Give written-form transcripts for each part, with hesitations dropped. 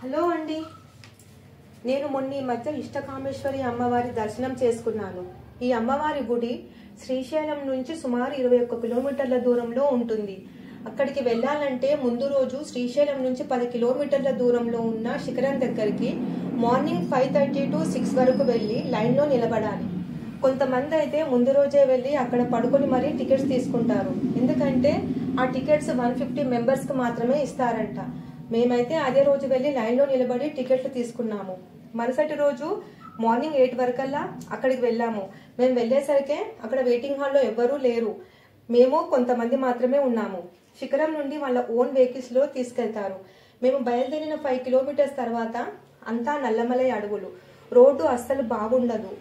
Hello అండి, నేను మొన్న ఈ మధ్య ఇష్టకామేశ్వరి అమ్మవారి దర్శనం చేసుకున్నాను. ఈ అమ్మవారి గుడి శ్రీశైలం నుంచి సుమారు 21 కిలోమీటర్ల దూరంలో ఉంటుంది. అక్కడికి వెళ్ళాలంటే ముందు రోజు శ్రీశైలం నుంచి 10 కిలోమీటర్ల దూరంలో ఉన్న శిఖరం దగ్గరికి మార్నింగ్ 5:30 to 6 వరకు వెళ్ళి లైన్లో నిలబడాలి. కొంతమంది అయితే ముందు రోజే వెళ్ళి అక్కడ పడుకొని మరీ టికెట్స్ తీసుకుంటారు. ఎందుకంటే ఆ టికెట్స్ 150 మెంబర్స్కి మాత్రమే ఇస్తారంట. మేమైతే అదే రోజు వెళ్ళి లైన్లో నిలబడి టికెట్లు తీసుకున్నాము. మరుసటి రోజు మార్నింగ్ 8 వరకల్లా అక్కడికి వెళ్ళాము. మేము వెళ్ళేసరికి అక్కడ వెయిటింగ్ హాల్లో ఎవ్వరూ లేరు. మేము కొంతమంది మాత్రమే ఉన్నాము. శిఖరం నుండి వాళ్ళ ఓన్ వెహికల్స్లో తీసుకెళ్తారు. మేము బయలుదేరిన 5 కిలోమీటర్స్ తర్వాత అంతా నల్లమలై అడవులు. రోడ్డు అస్సలు బాగుండదు.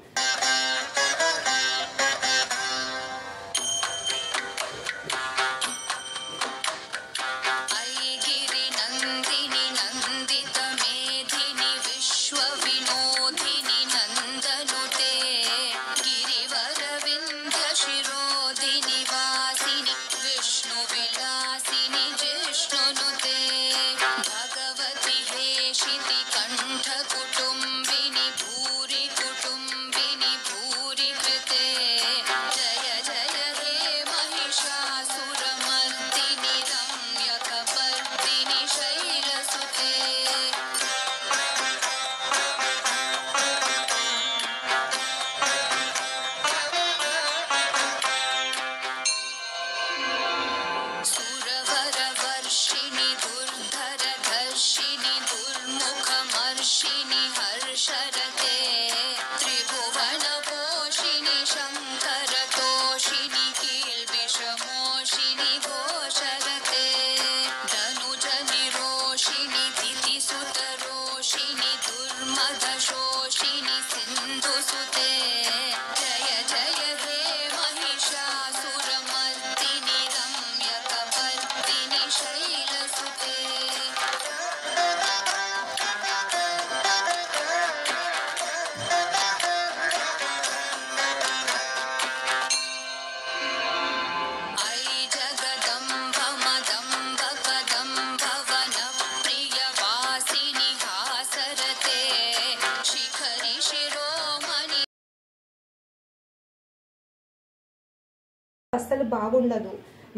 అస్సలు బాగుండదు.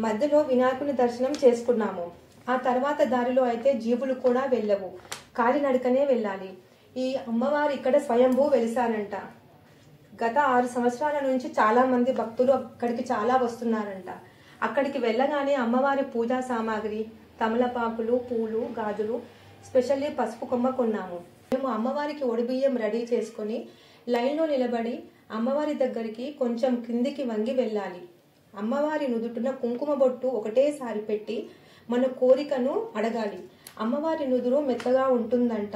మధ్యలో వినాయకుని దర్శనం చేసుకున్నాము. ఆ తర్వాత దారిలో అయితే జీబులు కూడా వెళ్ళవు, కాలినడకనే వెళ్ళాలి. ఈ అమ్మవారు ఇక్కడ స్వయంభూ వెలిసారంట. గత 6 సంవత్సరాల నుంచి చాలా మంది భక్తులు అక్కడికి చాలా వస్తున్నారంట. అక్కడికి వెళ్ళగానే అమ్మవారి పూజా సామాగ్రి, తమలపాకులు, పూలు, గాజులు, స్పెషల్లీ పసుపు కొమ్మ కొన్నాము. మేము అమ్మవారికి ఒడిబియ్యం రెడీ చేసుకుని లైన్లో నిలబడి అమ్మవారి దగ్గరికి కొంచెం కిందికి వంగి వెళ్ళాలి. అమ్మవారి నుదుటిన కుంకుమ బొట్టు ఒకటేసారి పెట్టి మన కోరికను అడగాలి. అమ్మవారి నుదురు మెత్తగా ఉంటుందంట.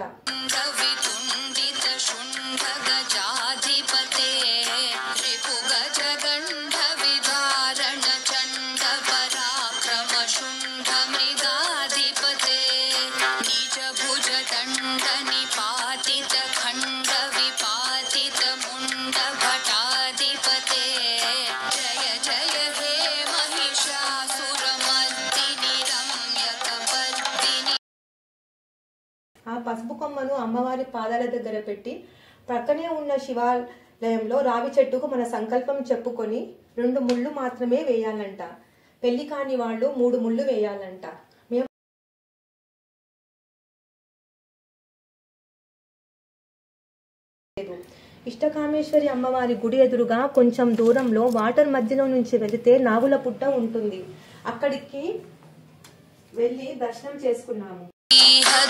ఆ పసుపు కొమ్మను అమ్మవారి పాదాల దగ్గర పెట్టి ప్రక్కనే ఉన్న శివాలయంలో రావి చెట్టుకు మన సంకల్పం చెప్పుకొని 2 ముళ్ళు మాత్రమే వేయాలంట. పెళ్లి కాని వాళ్ళు 3 ముళ్ళు వేయాలంట. మేము ఇష్టకామేశ్వరి అమ్మవారి గుడి ఎదురుగా కొంచెం దూరంలో వాటర్ మధ్యలో నుంచి వెళితే నాగుల పుట్ట ఉంటుంది. అక్కడికి వెళ్ళి దర్శనం చేసుకున్నాము.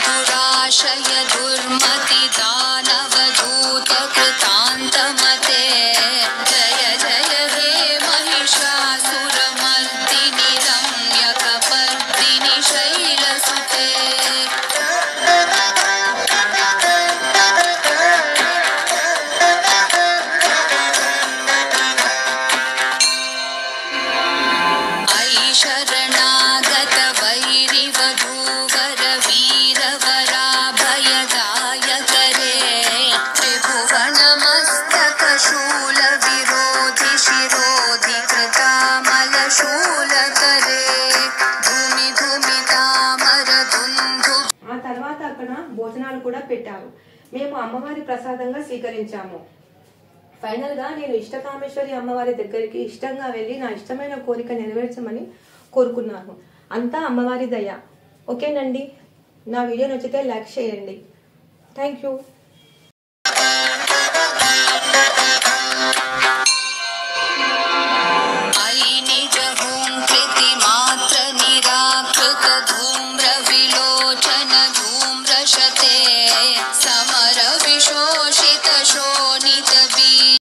दुराशय दुर्मति दानवदूत कृतान्तमते जय जय हे महिषासुरमर्दिनि रम्यकपर्दिनि शैलसुते अयि शरणागत वैरिवधूवर वीरवराभयदाय करे त्रिभुवनमस्तकशूल భోజనాలు కూడా పెట్టారు. మేము అమ్మవారి ప్రసాదంగా స్వీకరించాము. ఫైనల్ గా నేను ఇష్టకామేశ్వరి అమ్మవారి దగ్గరికి ఇష్టంగా వెళ్ళి నా ఇష్టమైన కోరిక నెరవేర్చమని కోరుకున్నాను. అంతా అమ్మవారి దయ. ఓకేనండి, నా వీడియో నచ్చితే లైక్ చేయండి. Thank you.